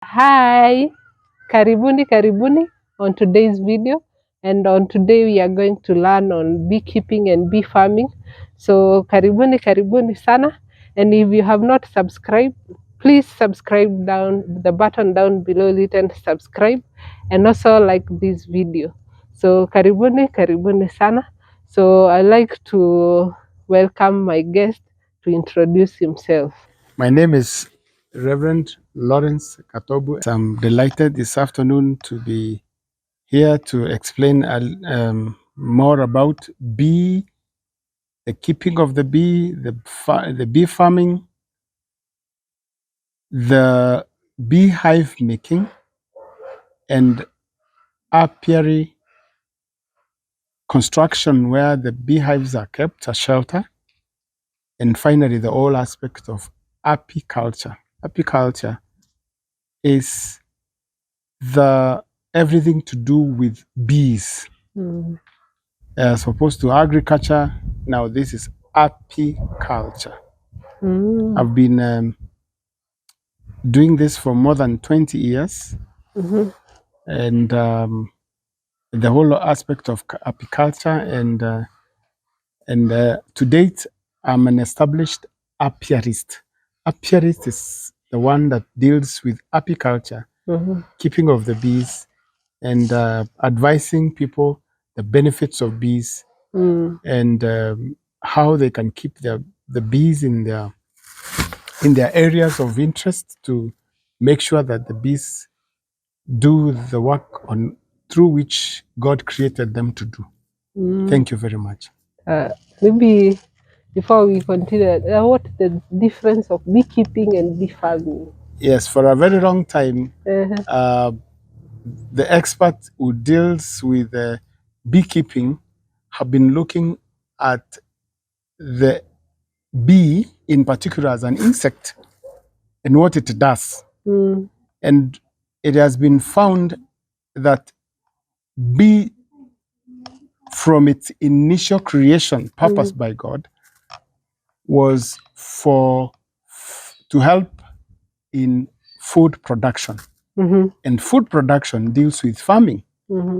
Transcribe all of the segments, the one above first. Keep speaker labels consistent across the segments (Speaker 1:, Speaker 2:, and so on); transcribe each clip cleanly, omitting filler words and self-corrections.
Speaker 1: Hi, karibuni on today's video, and on today we are going to learn on beekeeping and bee farming. So karibuni sana, and if you have not subscribed, please subscribe down the button down below written subscribe, and also like this video. So karibuni sana. So I like to welcome my guest to introduce himself.
Speaker 2: My name is Reverend Lawrence Katobu. I'm delighted this afternoon to be here to explain more about bee, the keeping of the bee, the bee farming, the beehive making, and apiary construction where the beehives are kept, a shelter, and finally the whole aspect of apiculture. Apiculture is the everything to do with bees, as opposed to agriculture. Now this is apiculture. I've been doing this for more than 20 years, and the whole aspect of apiculture, and to date I'm an established apiarist. Apiarist is the one that deals with apiculture, keeping of the bees, and advising people the benefits of bees, and how they can keep the bees in their areas of interest to make sure that the bees do the work on through which God created them to do. Thank you very much.
Speaker 1: Maybe before we continue, what the difference of beekeeping and bee farming?
Speaker 2: Yes, for a very long time,
Speaker 1: Uh-huh.
Speaker 2: the expert who deals with beekeeping have been looking at the bee in particular as an insect and what it does. And it has been found that bee, from its initial creation, purpose by God, was to help in food production. And food production deals with farming.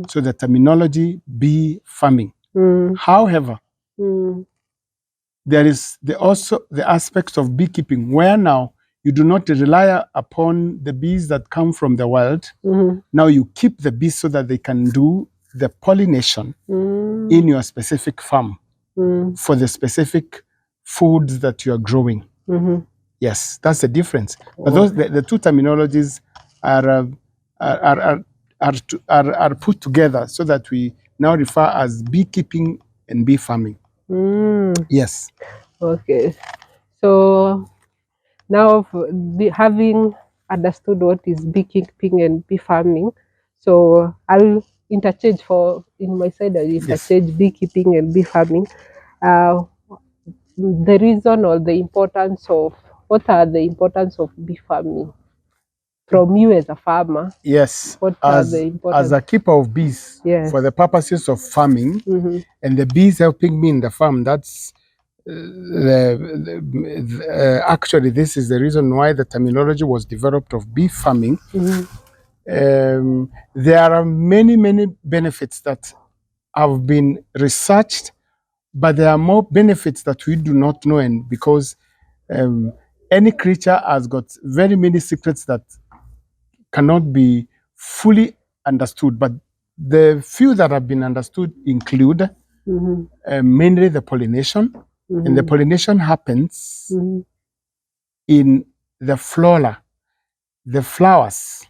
Speaker 2: So the terminology bee farming. However, there is also the aspects of beekeeping where now you do not rely upon the bees that come from the wild. Now you keep the bees so that they can do the pollination in your specific farm for the specific foods that you are growing. Yes, that's the difference. But those the two terminologies are put together so that we now refer as beekeeping and bee farming. Yes.
Speaker 1: Okay. So now having understood what is beekeeping and bee farming, so I'll interchange in my side. I'll interchange beekeeping and bee farming. Uh, the reason or the importance of what are the importance of bee farming from you as a farmer?
Speaker 2: Yes,
Speaker 1: what are the importance?
Speaker 2: As a keeper of bees,
Speaker 1: Yes.
Speaker 2: for the purposes of farming, and the bees helping me in the farm, that's actually this is the reason why the terminology was developed of bee farming. There are many benefits that have been researched, but there are more benefits that we do not know, and because any creature has got very many secrets that cannot be fully understood. But the few that have been understood include mainly the pollination, and the pollination happens in the flora, the flowers,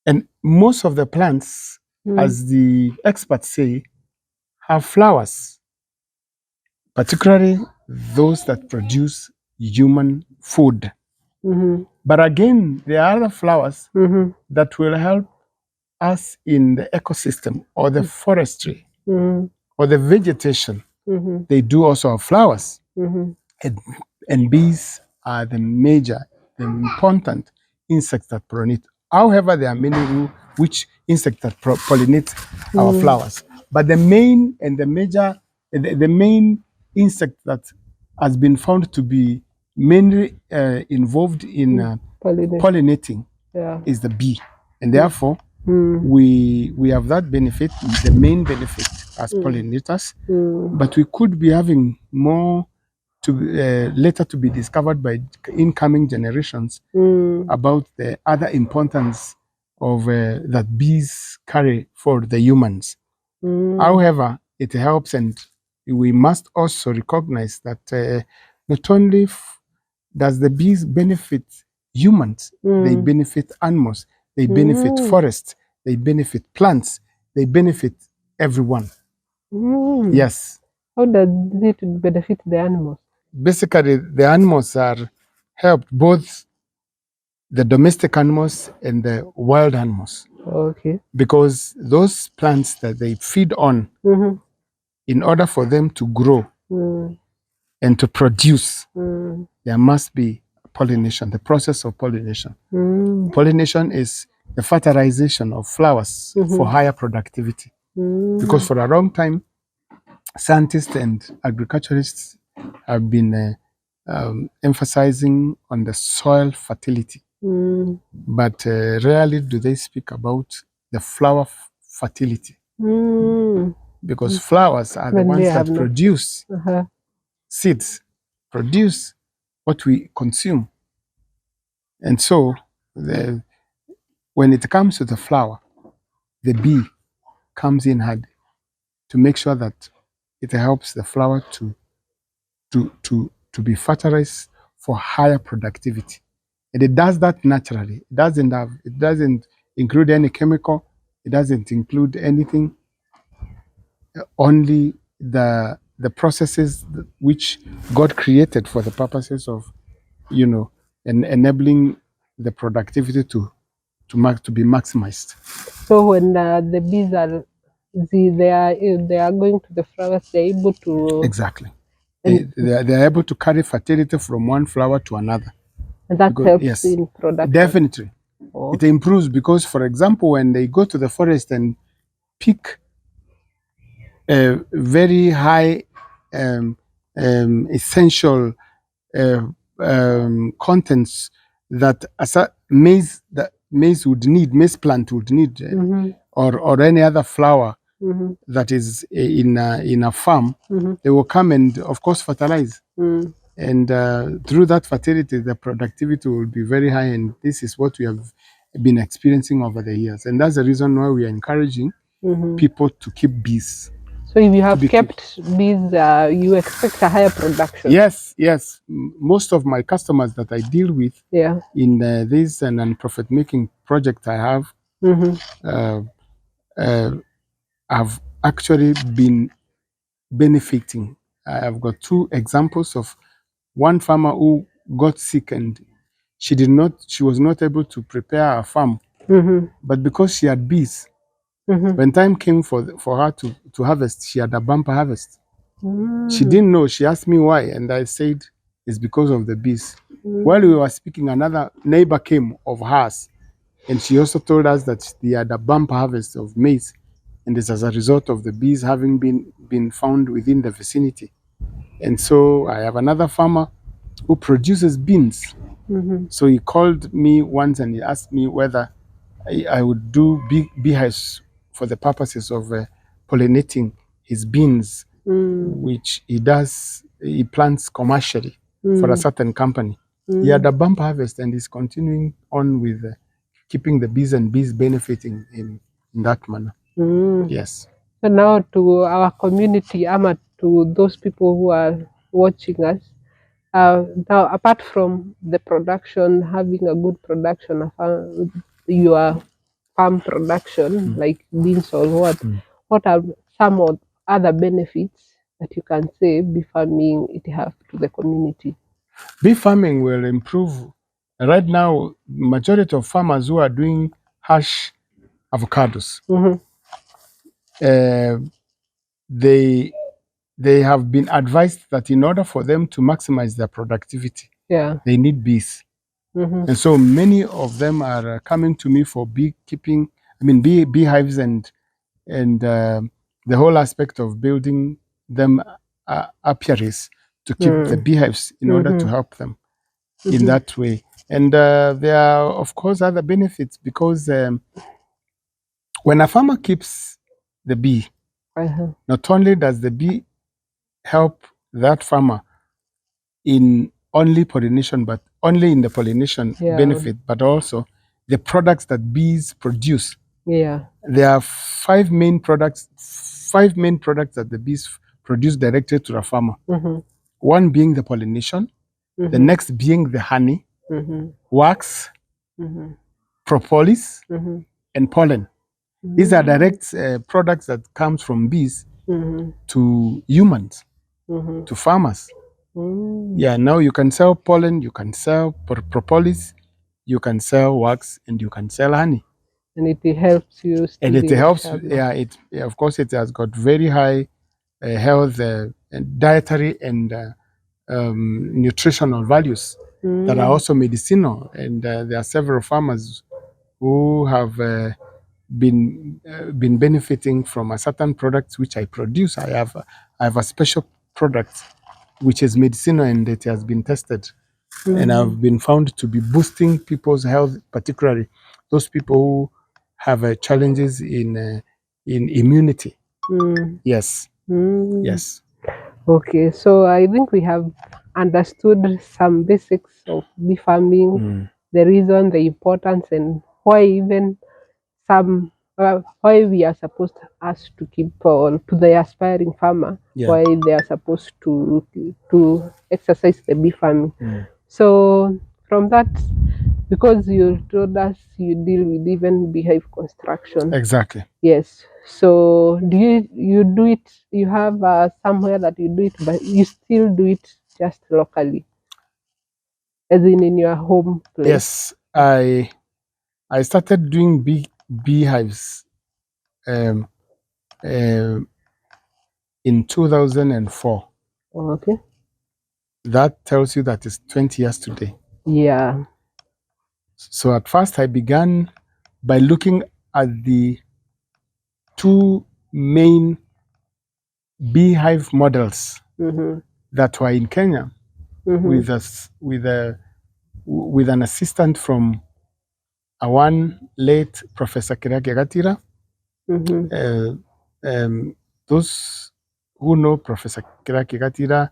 Speaker 2: and most of the plants, as the experts say, have flowers, particularly those that produce human food. But again, there are other flowers that will help us in the ecosystem or the forestry or the vegetation. They do also have flowers. And bees are the major, the important insects that pollinate. However, there are many which insects that pollinate our flowers. But the main and the major, the main insect that has been found to be mainly involved in pollinating
Speaker 1: Yeah.
Speaker 2: is the bee, and therefore
Speaker 1: Mm.
Speaker 2: we have that benefit, the main benefit as pollinators, but we could be having more to later to be discovered by incoming generations about the other importance of that bees carry for the humans. However, it helps, and we must also recognize that not only does the bees benefit humans, they benefit animals, they benefit forests, they benefit plants, they benefit everyone. Yes.
Speaker 1: How does it benefit the animals?
Speaker 2: Basically, the animals are helped, both the domestic animals and the wild animals,
Speaker 1: Okay.
Speaker 2: because those plants that they feed on, in order for them to grow and to produce, there must be pollination, the process of pollination. Pollination is the fertilization of flowers for higher productivity. Because for a long time, scientists and agriculturists have been emphasizing on the soil fertility, but rarely do they speak about the flower fertility, because flowers are the
Speaker 1: When they
Speaker 2: ones
Speaker 1: have
Speaker 2: that
Speaker 1: not.
Speaker 2: produce seeds, produce what we consume. And so, when it comes to the flower, the bee comes in handy to make sure that it helps the flower to be fertilized for higher productivity. And it does that naturally. It doesn't include any chemical, it doesn't include anything, only the processes which God created for the purposes of, enabling the productivity to be maximized.
Speaker 1: So when the bees are they are going to the flowers, they're able to.
Speaker 2: Exactly. They're able to carry fertility from one flower to another.
Speaker 1: And that
Speaker 2: Because,
Speaker 1: helps
Speaker 2: yes,
Speaker 1: in production.
Speaker 2: definitely.
Speaker 1: Oh.
Speaker 2: It improves because, for example, when they go to the forest and pick very high essential contents that maize plant would need, or any other flower that is in a farm, they will come and, of course, fertilize. And through that fertility, the productivity will be very high. And this is what we have been experiencing over the years. And that's the reason why we are encouraging people to keep bees.
Speaker 1: So if you have kept bees, you expect a higher production.
Speaker 2: Yes, yes. Most of my customers that I deal with, in this non-profit making project I have, have actually been benefiting. I have got two examples of one farmer who got sick, and she was not able to prepare a farm, but because she had bees, when time came for her to harvest, she had a bumper harvest. She didn't know. She asked me why, and I said it's because of the bees. While we were speaking, another neighbor came of hers, and she also told us that they had a bumper harvest of maize, and it's as a result of the bees having been found within the vicinity. And so I have another farmer who produces beans. So he called me once and he asked me whether I would do beehives for the purposes of pollinating his beans, which he does. He plants commercially for a certain company. He had a bumper harvest and is continuing on with keeping the bees and bees benefiting in that manner. Yes.
Speaker 1: So now to our community, to those people who are watching us, now apart from the production, having a good production, your farm production, like beans or what are some of other benefits that you can say bee farming it have to the community?
Speaker 2: Bee farming will improve. Right now, majority of farmers who are doing hash avocados, they have been advised that in order for them to maximize their productivity, they need bees. And so many of them are coming to me for beekeeping. I mean, beehives and the whole aspect of building them apiaries to keep the beehives in order to help them. in that way. And there are, of course, other benefits because when a farmer keeps the bee, not only does the bee help that farmer in only pollination, but only in the pollination benefit, but also the products that bees produce. There are five main products that the bees produce directly to the farmer. One being the pollination, the next being the honey, wax, propolis, and pollen. These are direct products that comes from bees to humans, to farmers. Yeah, now you can sell pollen, you can sell propolis, you can sell wax, and you can sell honey.
Speaker 1: And it helps you.
Speaker 2: And it helps, of course, it has got very high health, and dietary and nutritional values that are also medicinal. And there are several farmers who have been benefiting from a certain product which I produce. I have a special product which is medicinal and it has been tested, and I've been found to be boosting people's health, particularly those people who have challenges in immunity. Yes. Yes.
Speaker 1: Okay, so I think we have understood some basics of bee farming, the reason, the importance, and why even why we are supposed us to keep, or to the aspiring farmer, why they are supposed to exercise the bee farming. So from that, because you told us you deal with even beehive construction.
Speaker 2: Exactly.
Speaker 1: Yes. So do you do it? You have somewhere that you do it, but you still do it just locally, as in your home place.
Speaker 2: Yes, I started doing beehives in 2004.
Speaker 1: Okay.
Speaker 2: That tells you that it's 20 years today.
Speaker 1: Yeah.
Speaker 2: So at first I began by looking at the two main beehive models that were in Kenya, with an assistant from one late Professor Kirake Gatira. Those who know Professor Kirake Gatira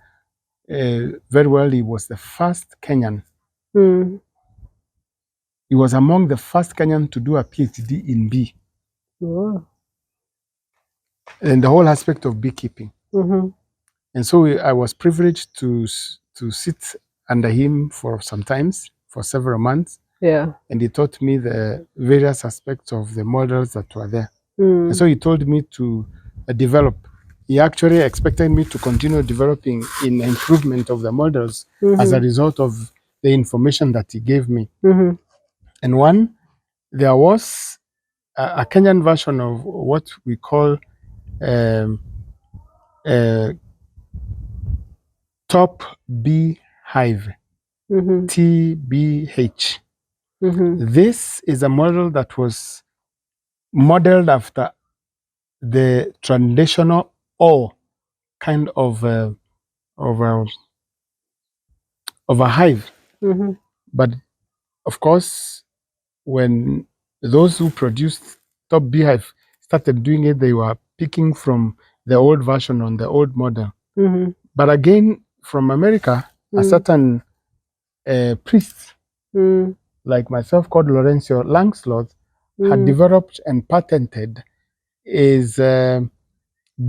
Speaker 2: very well, he was the first Kenyan. He was among the first Kenyan to do a PhD in bee. And the whole aspect of beekeeping. And so I was privileged to sit under him for several months. And he taught me the various aspects of the models that were there. And so he told me to develop. He actually expected me to continue developing in improvement of the models as a result of the information that he gave me. And there was a Kenyan version of what we call top beehive, TBH. This is a model that was modeled after the traditional kind of a hive. But of course, when those who produced top beehive started doing it, they were picking from the old version on the old model. But again, from America, a certain priest like myself, called Lorenzo Langsloth, had developed and patented is a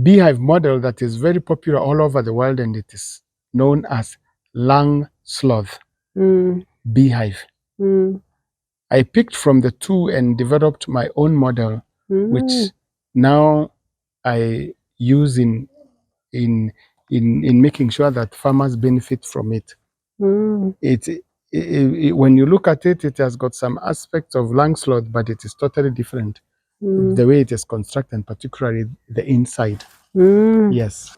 Speaker 2: beehive model that is very popular all over the world, and it is known as Langsloth beehive. I picked from the two and developed my own model, which now I use in making sure that farmers benefit from it. When you look at it, it has got some aspects of Langsloth, but it is totally different. The way it is constructed, particularly the inside. Yes.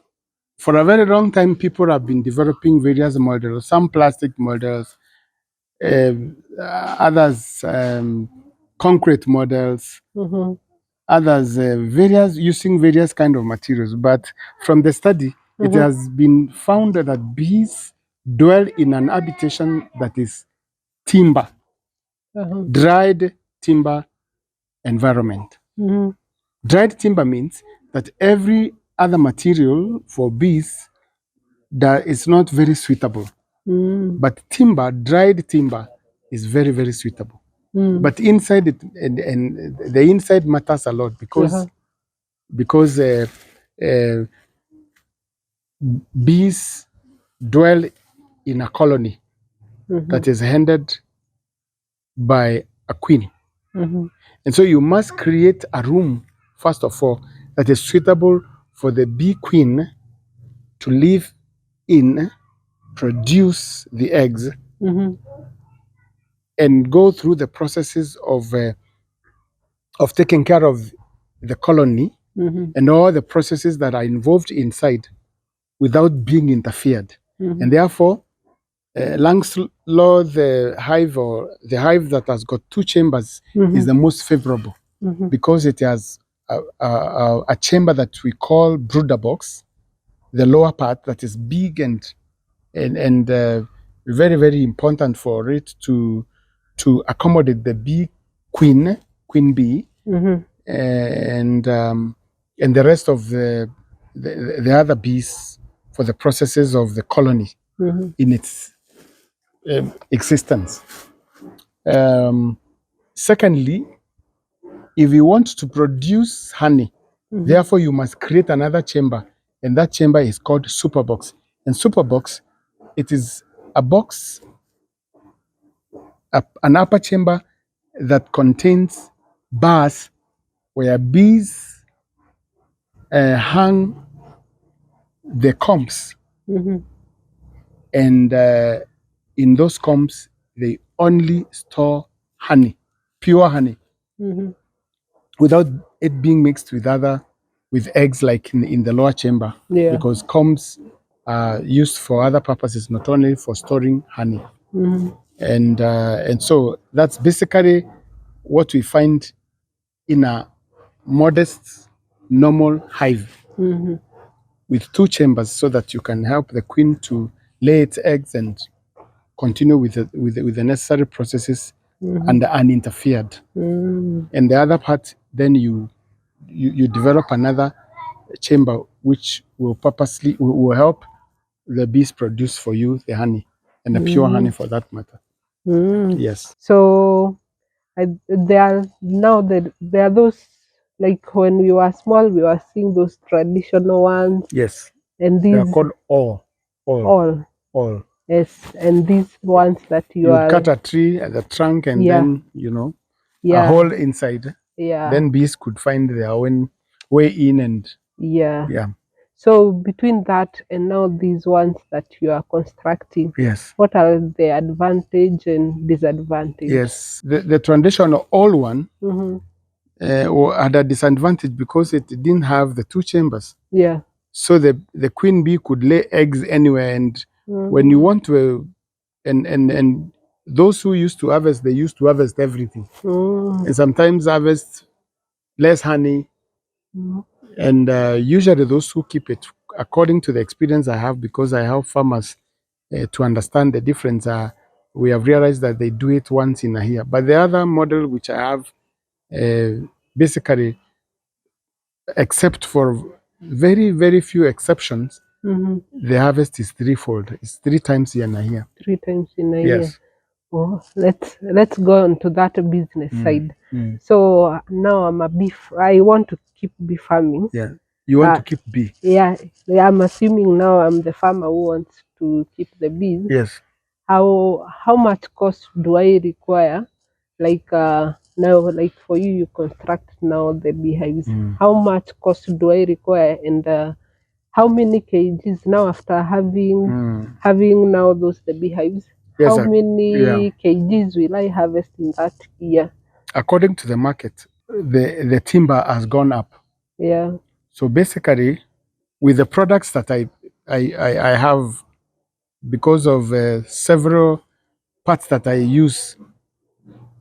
Speaker 2: For a very long time, people have been developing various models, some plastic models, others concrete models, others using various kind of materials. But from the study, it has been found that bees dwell in an habitation that is timber, dried timber environment. Dried timber means that every other material for bees that is not very suitable. But timber, dried timber, is very, very suitable. But inside it, and the inside matters a lot because bees dwell in a colony that is handed by a queen. And so you must create a room, first of all, that is suitable for the bee queen to live in, produce the eggs, and go through the processes of taking care of the colony and all the processes that are involved inside without being interfered. And therefore, Lang's law, the hive that has got two chambers is the most favorable because it has a chamber that we call brooder box, the lower part that is big and very, very important for it to accommodate the bee queen bee, and the rest of the other bees for the processes of the colony in its existence. Secondly, if you want to produce honey, therefore you must create another chamber, and that chamber is called superbox. And superbox, it is a box, an upper chamber that contains bars where bees hang the combs, and in those combs they only store honey, pure honey, without it being mixed with eggs like in the lower chamber, because combs are used for other purposes, not only for storing honey. And so that's basically what we find in a modest, normal hive with two chambers, so that you can help the queen to lay its eggs and continue with the necessary processes and uninterfered. And the other part, then you develop another chamber which will help the bees produce for you the honey, and the pure honey for that matter. Yes.
Speaker 1: So there are those, like when we were small, we were seeing those traditional ones.
Speaker 2: Yes.
Speaker 1: And
Speaker 2: They
Speaker 1: these
Speaker 2: are called all.
Speaker 1: Yes, and these ones that
Speaker 2: you would cut a tree at the trunk, and then a hole inside. Then bees could find their own way in, and
Speaker 1: so between that and now these ones that you are constructing,
Speaker 2: yes,
Speaker 1: what are the advantage and disadvantage?
Speaker 2: Yes, the traditional old one had a disadvantage because it didn't have the two chambers. So the queen bee could lay eggs anywhere, and when you want to, and those who used to harvest, they used to harvest everything, and sometimes harvest less honey. And usually those who keep it, according to the experience I have, because I help farmers to understand the difference, we have realized that they do it once in a year. But the other model which I have, basically, except for very, very few exceptions, the harvest is threefold. It's 3 times in a year.
Speaker 1: 3 times in a year. Oh, let's go on to that business side. So now I'm a beef. I want to keep bee farming.
Speaker 2: Yeah, you want to keep bee.
Speaker 1: Yeah, I'm assuming now I'm the farmer who wants to keep the bees.
Speaker 2: Yes.
Speaker 1: How much cost do I require? Like now, like for you construct now the beehives. How much cost do I require, and how many kgs now after having now the beehives?
Speaker 2: Yes,
Speaker 1: how many kgs will I harvest in that year?
Speaker 2: According to the market, the timber has gone up.
Speaker 1: Yeah.
Speaker 2: So basically, with the products that I have, because of several parts that I use,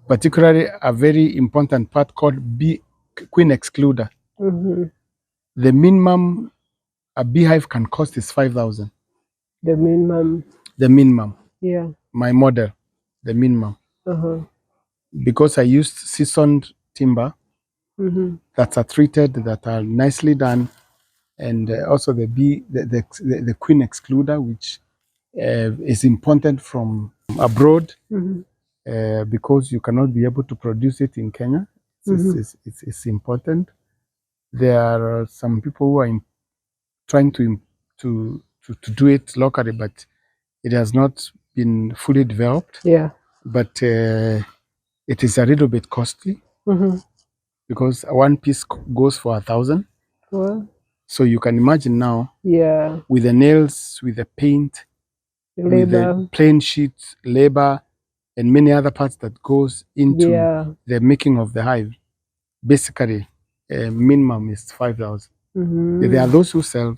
Speaker 2: particularly a very important part called bee queen excluder. The minimum a beehive can cost is 5,000.
Speaker 1: The minimum.
Speaker 2: the minimum.
Speaker 1: Yeah.
Speaker 2: My model, the minimum.
Speaker 1: Uh-huh.
Speaker 2: Because I used seasoned timber
Speaker 1: Mm-hmm.
Speaker 2: that are treated, that are nicely done, and also the queen excluder, which is imported from abroad,
Speaker 1: Mm-hmm.
Speaker 2: because you cannot be able to produce it in Kenya. It's important. There are some people who are trying to do it locally, but it has not been fully developed.
Speaker 1: Yeah.
Speaker 2: But it is a little bit costly,
Speaker 1: Mm-hmm.
Speaker 2: because one piece goes for 1,000.
Speaker 1: Well,
Speaker 2: So you can imagine now,
Speaker 1: yeah.
Speaker 2: with the nails, with the paint, with the
Speaker 1: Labor.
Speaker 2: plain sheets, labor, and many other parts that goes into
Speaker 1: Yeah.
Speaker 2: the making of the hive. Basically, minimum is 5,000.
Speaker 1: Mm-hmm.
Speaker 2: There are those who sell.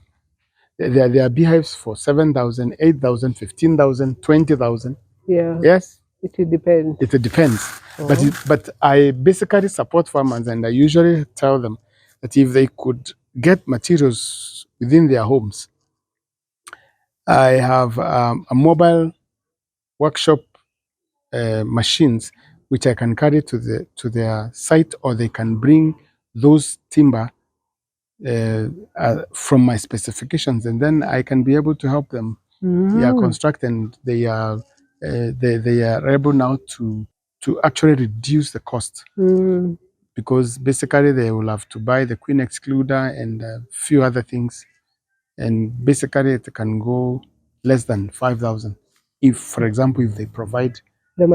Speaker 2: There are beehives for 7,000, 8,000, 15,000, 20,000.
Speaker 1: Yeah.
Speaker 2: Yes,
Speaker 1: It will depend.
Speaker 2: it depends.
Speaker 1: Oh.
Speaker 2: But I basically support farmers, and I usually tell them that if they could get materials within their homes, I have a mobile workshop, machines, which I can carry to their site, or they can bring those timber from my specifications, and then I can be able to help them, construct, and they are able now to actually reduce the cost, because basically they will have to buy the queen excluder and a few other things, and basically it can go less than 5,000 if, for example, if they provide
Speaker 1: The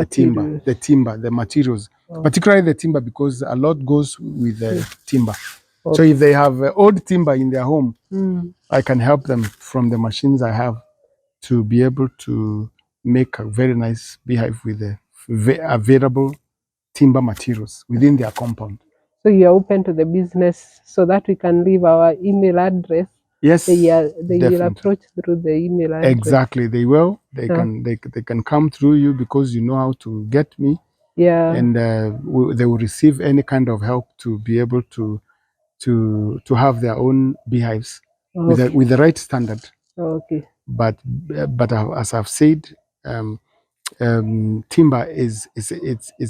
Speaker 2: the materials, particularly the timber, because a lot goes with the timber. So
Speaker 1: Okay.
Speaker 2: if they have old timber in their home, I can help them from the machines I have to be able to make a very nice beehive with the available timber materials within their compound.
Speaker 1: So you are open to the business so that we can leave our email address.
Speaker 2: Yes,
Speaker 1: They will
Speaker 2: definitely.
Speaker 1: approach through the email address.
Speaker 2: Exactly, they will. They can come through you, because you know how to get me,
Speaker 1: Yeah.
Speaker 2: and they will receive any kind of help to be able to have their own beehives with the right standard.
Speaker 1: Okay.
Speaker 2: But as I've said, timber is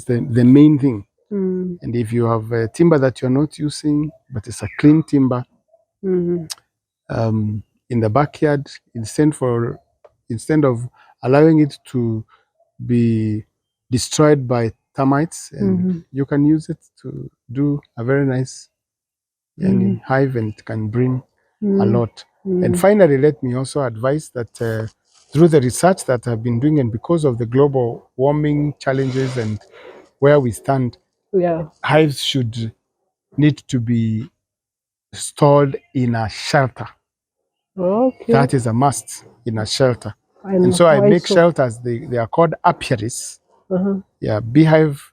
Speaker 2: the main thing. And if you have timber that you're not using, but it's a clean timber, in the backyard, instead of allowing it to be destroyed by termites, and you can use it to do a very nice hive, and it can bring a lot. And finally, let me also advise that through the research that I've been doing, and because of the global warming challenges and where we stand,
Speaker 1: Yeah.
Speaker 2: hives should need to be stored in a shelter.
Speaker 1: Okay.
Speaker 2: That is a must, in a shelter.
Speaker 1: And
Speaker 2: so I
Speaker 1: why
Speaker 2: make
Speaker 1: so?
Speaker 2: shelters. They are called apiaries.
Speaker 1: Uh-huh.
Speaker 2: Yeah, beehive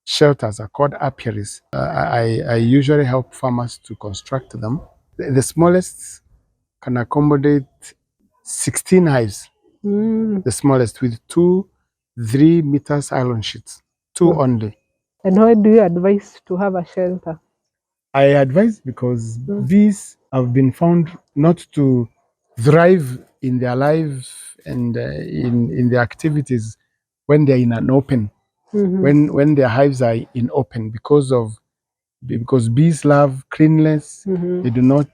Speaker 2: shelters are called apiaries. I usually help farmers to construct them. The smallest can accommodate 16 hives, the smallest, with 3 meters iron sheets, two only.
Speaker 1: And why do you advise to have a shelter?
Speaker 2: I advise because bees have been found not to thrive in their life and in their activities when they're in an open, when their hives are in open, because bees love cleanliness. They do not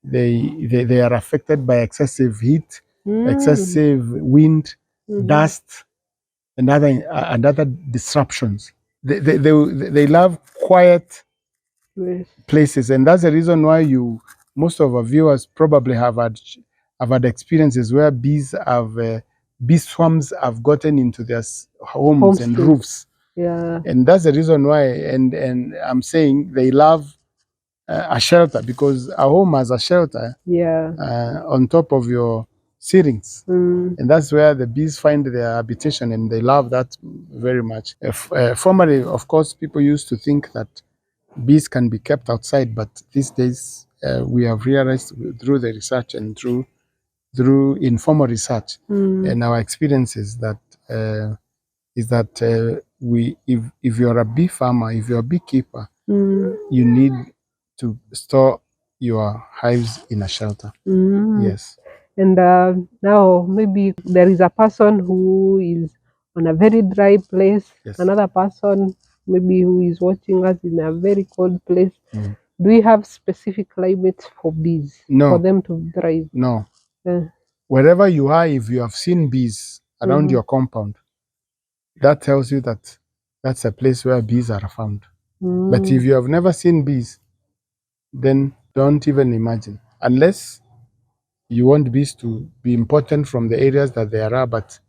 Speaker 2: they are affected by excessive heat, excessive wind, dust, and other disruptions. They love quiet
Speaker 1: Yes.
Speaker 2: places, and that's the reason why most of our viewers probably have had experiences where bee swarms have gotten into their homes and roofs.
Speaker 1: Yeah.
Speaker 2: And that's the reason why, and I'm saying they love a shelter, because a home has a shelter
Speaker 1: Yeah.
Speaker 2: on top of your ceilings. And that's where the bees find their habitation, and they love that very much. Formerly, of course, people used to think that bees can be kept outside, but these days we have realized through the research and through informal research and our experiences that if you're a bee farmer, if you're a beekeeper, you need to store your hives in a shelter. Yes.
Speaker 1: And now maybe there is a person who is on a very dry place,
Speaker 2: Yes.
Speaker 1: another person maybe who is watching us in a very cold place.
Speaker 2: Mm.
Speaker 1: Do we have specific climates for bees
Speaker 2: No.
Speaker 1: for them to thrive?
Speaker 2: No.
Speaker 1: Uh,
Speaker 2: Wherever you are, if you have seen bees around
Speaker 1: Mhm.
Speaker 2: your compound, that tells you that that's a place where bees are found. But if you have never seen bees, then don't even imagine. Unless you want bees to be important from the areas that they are, but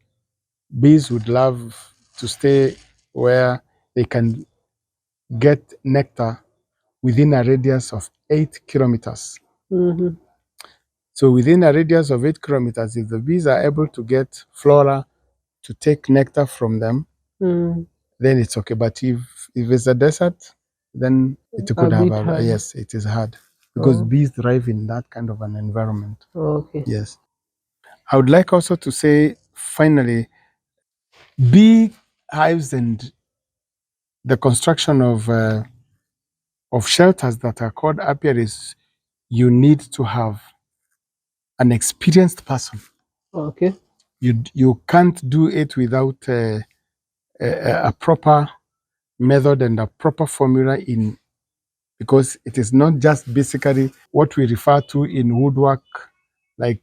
Speaker 2: bees would love to stay where they can get nectar within a radius of 8 kilometers.
Speaker 1: Mhm.
Speaker 2: So within a radius of 8 kilometers, if the bees are able to get flora to take nectar from them,
Speaker 1: Mm.
Speaker 2: then it's okay. But if it's a desert, then it
Speaker 1: A
Speaker 2: could have
Speaker 1: bit hard.
Speaker 2: yes, it is hard because
Speaker 1: Oh,
Speaker 2: bees thrive in that kind of an environment.
Speaker 1: okay.
Speaker 2: Yes. I would like also to say, finally, bee hives and the construction of shelters that are called apiaries, you need to have an experienced person.
Speaker 1: Okay.
Speaker 2: You can't do it without a proper method and a proper formula in, because it is not just basically what we refer to in woodwork, like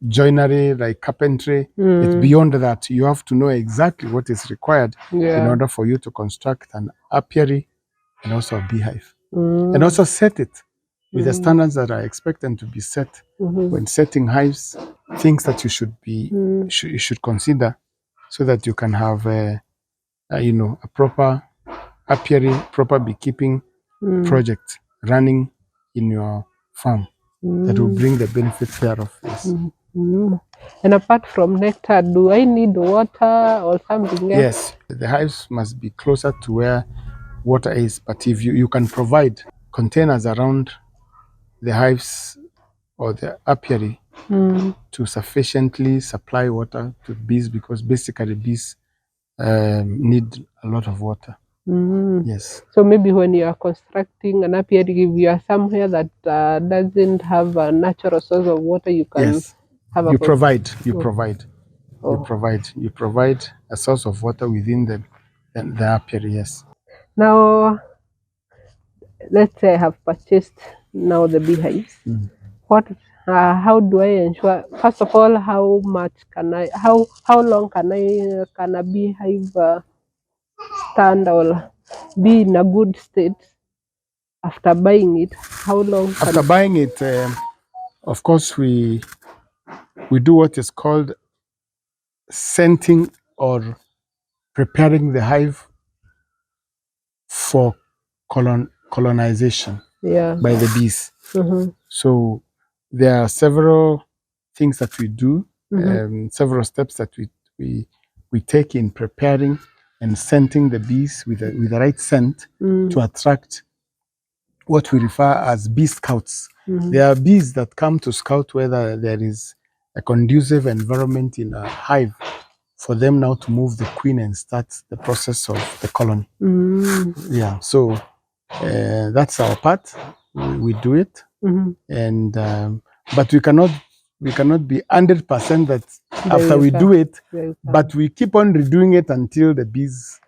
Speaker 2: joinery, like carpentry. It's beyond that. You have to know exactly what is required in order for you to construct an apiary and also a beehive. And also set it with the standards that are expected to be set when setting hives, things that you should be you should consider so that you can have a proper apiary, proper beekeeping project running in your farm that will bring the benefits thereof. Yes.
Speaker 1: And apart from nectar, do I need water or something else?
Speaker 2: Yes, the hives must be closer to where water is, but if you can provide containers around the hives or the apiary to sufficiently supply water to bees, because basically bees need a lot of water. Yes.
Speaker 1: So maybe when you are constructing an apiary, if you are somewhere that doesn't have a natural source of water, you can
Speaker 2: Yes.
Speaker 1: have a
Speaker 2: You provide. You
Speaker 1: Oh.
Speaker 2: provide. You
Speaker 1: Oh.
Speaker 2: provide. You provide a source of water within the apiary. Yes.
Speaker 1: Now, let's say I have purchased now the beehives. What? How do I ensure? First of all, how much can I? How long can a beehive stand or be in a good state after buying it? How long
Speaker 2: After
Speaker 1: can?
Speaker 2: buying it, of course, we do what is called scenting or preparing the hive for colonization
Speaker 1: Yeah.
Speaker 2: by the bees.
Speaker 1: Mm-hmm.
Speaker 2: So there are several things that we do, several steps that we take in preparing and scenting the bees with the right scent to attract what we refer as bee scouts. There are bees that come to scout whether there is a conducive environment in a hive for them now to move the queen and start the process of the colony. Yeah, so that's our part. We do it, and but we cannot be 100% that after we do it, but we keep on redoing it until the bees.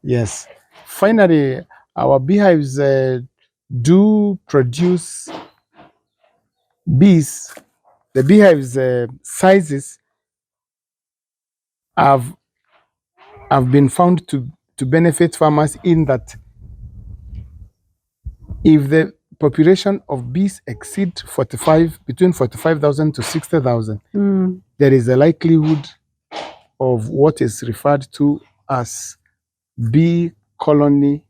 Speaker 2: Yes. Finally, our beehives do produce bees. The beehives sizes have been found to benefit farmers in that if the population of bees exceed between 45,000 to 60,000, there is a likelihood of what is referred to as bee colony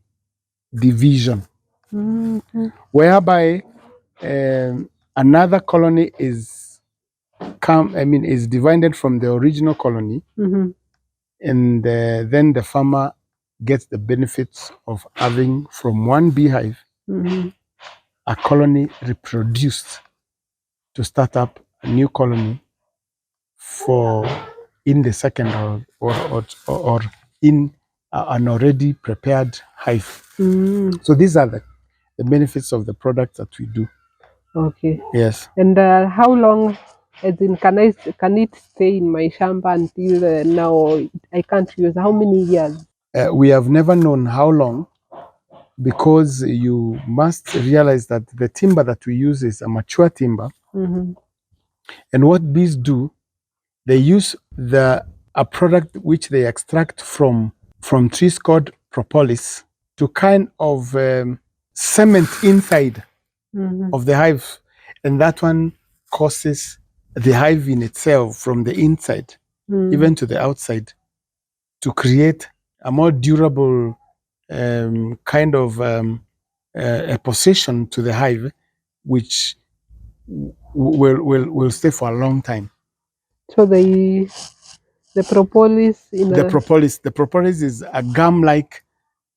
Speaker 2: division, whereby another colony is divided from the original colony, and then the farmer gets the benefits of having from one beehive a colony reproduced to start up a new colony for in the second or in an already prepared hive. So these are the benefits of the product that we do.
Speaker 1: Okay.
Speaker 2: Yes.
Speaker 1: And how long As in, can it stay in my shamba until now? I can't use. How many years?
Speaker 2: We have never known how long, because you must realize that the timber that we use is a mature timber.
Speaker 1: Mm-hmm.
Speaker 2: And what bees do, they use a product which they extract from trees called propolis to kind of cement inside
Speaker 1: Mm-hmm.
Speaker 2: of the hive, and that one causes the hive in itself from the inside even to the outside to create a more durable kind of a position to the hive, which will stay for a long time.
Speaker 1: So the propolis in
Speaker 2: The
Speaker 1: a
Speaker 2: propolis is a gum-like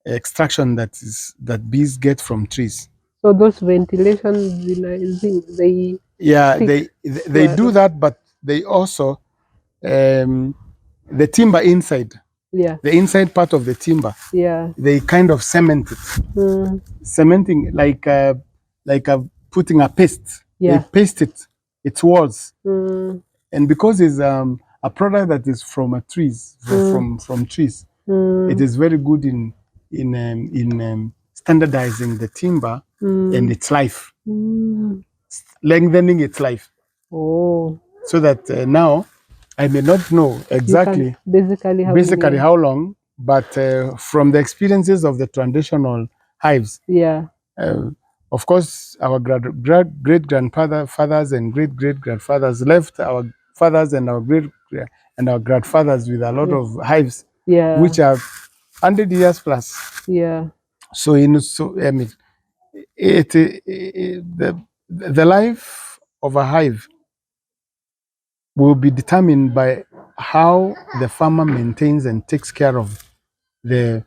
Speaker 2: extraction that bees get from trees.
Speaker 1: so those ventilation they
Speaker 2: Yeah,
Speaker 1: stick
Speaker 2: they do that, but they also the timber inside,
Speaker 1: yeah
Speaker 2: the inside part of the timber,
Speaker 1: yeah
Speaker 2: they kind of cement it, cementing like putting a paste. They
Speaker 1: yeah
Speaker 2: paste its walls,
Speaker 1: mm,
Speaker 2: and because it's a product that is from a trees from trees, it is very good in standardizing the timber and its life, lengthening its life,
Speaker 1: oh
Speaker 2: so that now I may not know
Speaker 1: you can
Speaker 2: exactly
Speaker 1: basically
Speaker 2: how long, but from the experiences of the traditional hives,
Speaker 1: yeah
Speaker 2: of course, our great fathers and great grandfathers left our fathers and our great and our grandfathers with a lot
Speaker 1: yeah
Speaker 2: of hives,
Speaker 1: yeah
Speaker 2: which are 100 years plus.
Speaker 1: yeah
Speaker 2: So I mean, the life of a hive will be determined by how the farmer maintains and takes care of the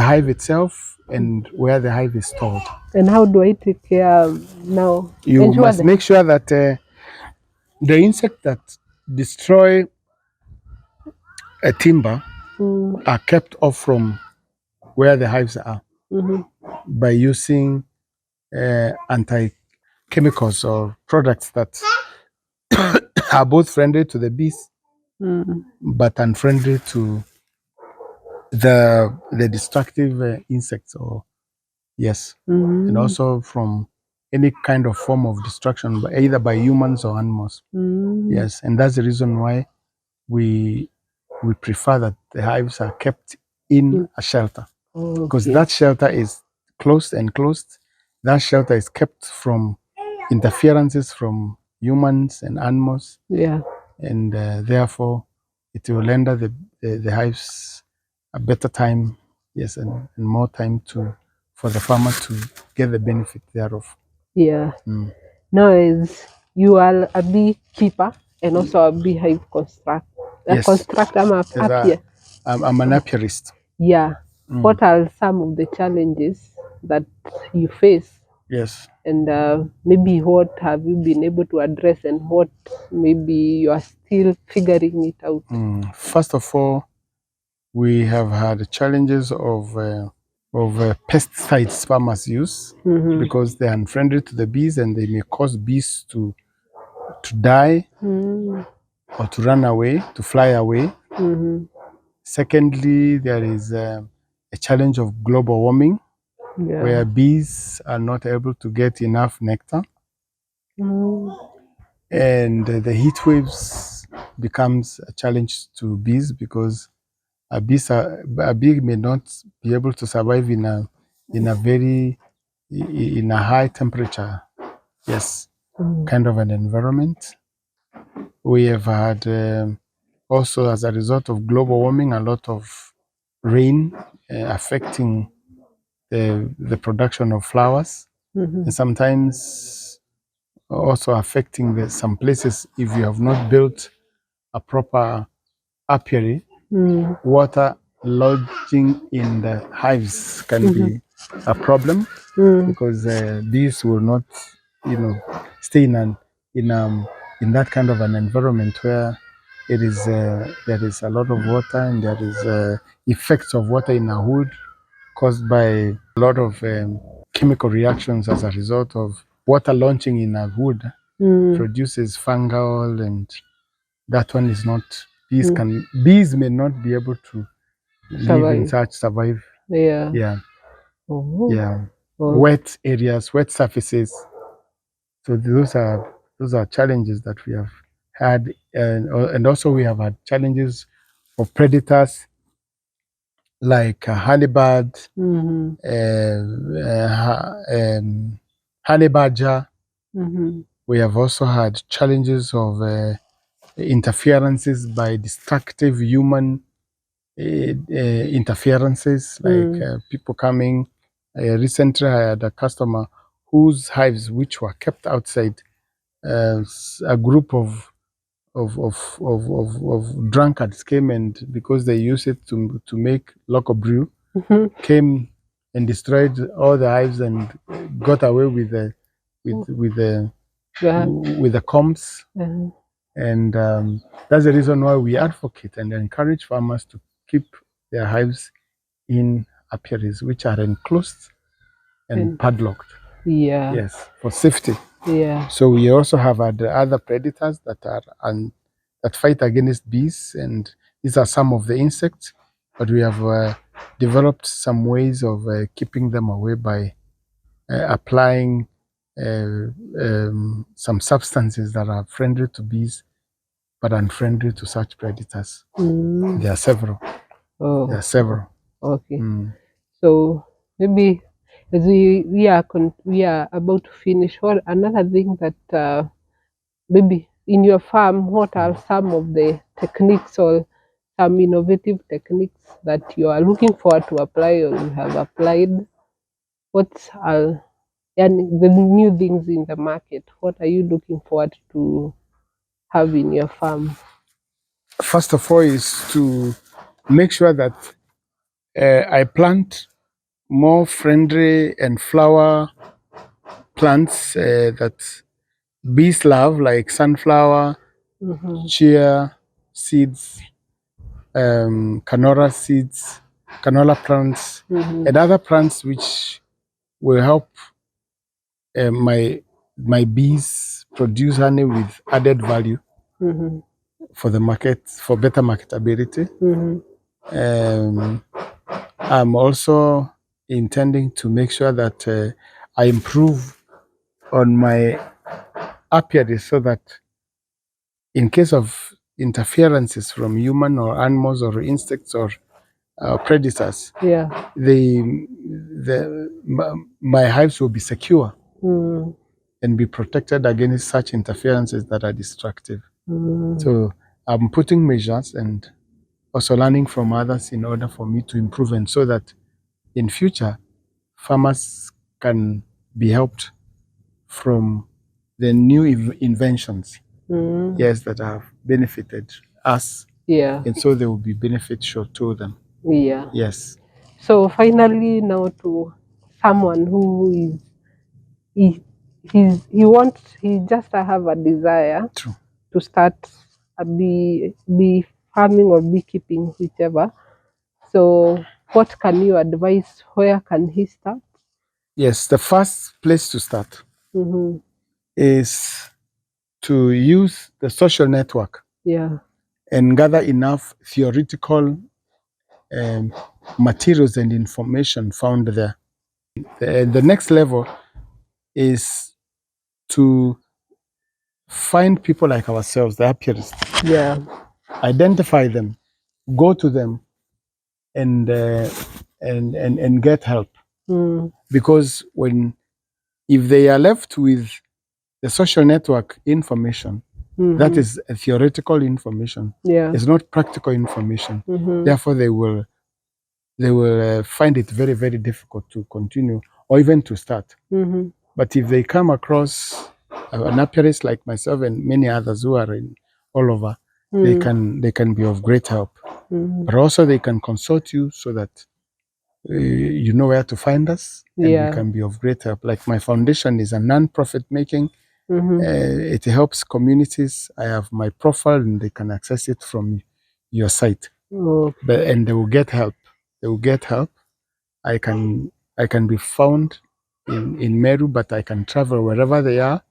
Speaker 2: hive itself and where the hive is stored.
Speaker 1: and how do I take care now
Speaker 2: You
Speaker 1: ensure
Speaker 2: must
Speaker 1: that
Speaker 2: make sure that the insect that destroy a timber are kept off from where the hives are by using anti-chemicals or products that are both friendly to the bees but unfriendly to the destructive insects, or yes, and also from any kind of form of destruction, either by humans or animals. Yes, and that's the reason why we prefer that the hives are kept in a shelter, because that shelter is closed and closed. That shelter is kept from interferences from humans and animals,
Speaker 1: yeah
Speaker 2: and therefore it will render the hives a better time, yes, and more time for the farmer to get the benefit thereof.
Speaker 1: yeah now is you are a beekeeper and also a beehive
Speaker 2: Yes,
Speaker 1: constructor I'm
Speaker 2: yes,
Speaker 1: up here
Speaker 2: I'm an apiarist.
Speaker 1: yeah what are some of the challenges that you face
Speaker 2: Yes.
Speaker 1: and maybe what have you been able to address and what maybe you are still figuring it out
Speaker 2: First of all, we have had challenges of pesticides farmers use, because they are unfriendly to the bees and they may cause bees to die or to run away, to fly away. Secondly, there is a challenge of global warming,
Speaker 1: yeah
Speaker 2: where bees are not able to get enough nectar, and the heat waves becomes a challenge to bees, because a bee may not be able to survive in a very in a high temperature, yes, kind of an environment. We have had also, as a result of global warming, a lot of rain affecting the production of flowers, and sometimes also affecting some places. If you have not built a proper apiary, water lodging in the hives can be a problem, because bees will not, stay in that kind of an environment where it is there is a lot of water, and there is effects of water in a wood caused by a lot of chemical reactions as a result of water launching in a wood. produces fungal, and that one is not, bees may not be able to live in survive.
Speaker 1: Yeah.
Speaker 2: Yeah.
Speaker 1: Oh.
Speaker 2: Yeah.
Speaker 1: Oh.
Speaker 2: Wet areas, wet surfaces. So those are challenges that we have had, and also we have had challenges of predators like honeybird, honey badger. We have also had challenges of interferences by destructive human interferences, like people coming. Recently, I had a customer whose hives, which were kept outside, a group of drunkards came, and because they use it to make local brew, came and destroyed all the hives and got away with the with the combs. And that's the reason why we advocate and encourage farmers to keep their hives in apiaries, which are enclosed and padlocked.
Speaker 1: Yeah.
Speaker 2: Yes, for safety.
Speaker 1: Yeah.
Speaker 2: So we also have other predators that are that fight against bees, and these are some of the insects. But we have developed some ways of keeping them away by applying some substances that are friendly to bees but unfriendly to such predators. There are several.
Speaker 1: Oh.
Speaker 2: There are several.
Speaker 1: Okay. So maybe as we are about to finish, what another thing that maybe in your farm, what are some of the techniques or some innovative techniques that you are looking forward to apply or you have applied? What's and the new things in the market? What are you looking forward to have in your farm?
Speaker 2: First of all, is to make sure that I plant more friendly and flower plants that bees love, like sunflower, chia seeds, canola seeds, canola plants, and other plants which will help my bees produce honey with added value for the market, for better marketability. I'm also intending to make sure that I improve on my apiary, so that in case of interferences from human or animals or insects or predators, my hives will be secure and be protected against such interferences that are destructive. So I'm putting measures and also learning from others in order for me to improve, and so that in future farmers can be helped from the new inventions, yes, that have benefited us.
Speaker 1: Yeah.
Speaker 2: And so there will be beneficial to them.
Speaker 1: Yeah.
Speaker 2: Yes.
Speaker 1: So finally, now to someone who is he just have a desire
Speaker 2: True.
Speaker 1: to start a bee farming or beekeeping, whichever. So what can you advise? Where can he start?
Speaker 2: Yes, the first place to start is to use the social network,
Speaker 1: Yeah.
Speaker 2: and gather enough theoretical materials and information found there. The next level is to find people like ourselves, the apiarists.
Speaker 1: Yeah.
Speaker 2: Identify them, go to them, and get help. Because if they are left with the social network information, that is a theoretical information.
Speaker 1: Yeah.
Speaker 2: It's not practical information. Therefore, they will find it very, very difficult to continue or even to start. But if they come across an apiarist like myself and many others who are all over, they can be of great help. But also they can consult you, so that you know where to find us, and we can be of great help. Like my foundation is a non-profit making. It helps communities. I have my profile, and they can access it from your site. And they will get help. They will get help. I can be found in Meru, but I can travel wherever they are.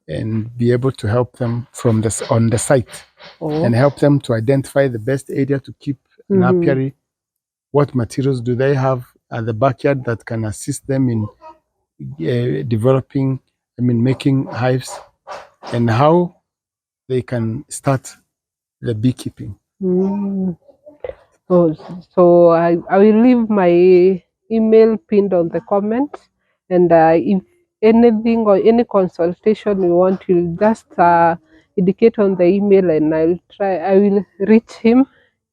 Speaker 2: and be able to help them from on the site
Speaker 1: Oh.
Speaker 2: and help them to identify the best area to keep an apiary. What materials do they have at the backyard that can assist them in developing, making hives, and how they can start the beekeeping.
Speaker 1: Oh, so I will leave my email pinned on the comments, and if anything or any consultation you want, you'll just indicate on the email, and I will reach him.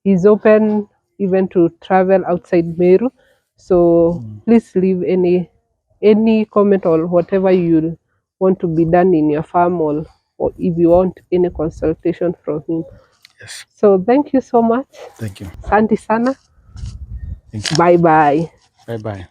Speaker 1: He's open even to travel outside Meru, so please leave any comment or whatever you want to be done in your farm, or if you want any consultation from him.
Speaker 2: Yes.
Speaker 1: So thank you so much.
Speaker 2: Thank you.
Speaker 1: Asante sana.
Speaker 2: Thank you.
Speaker 1: Bye bye.
Speaker 2: Bye bye.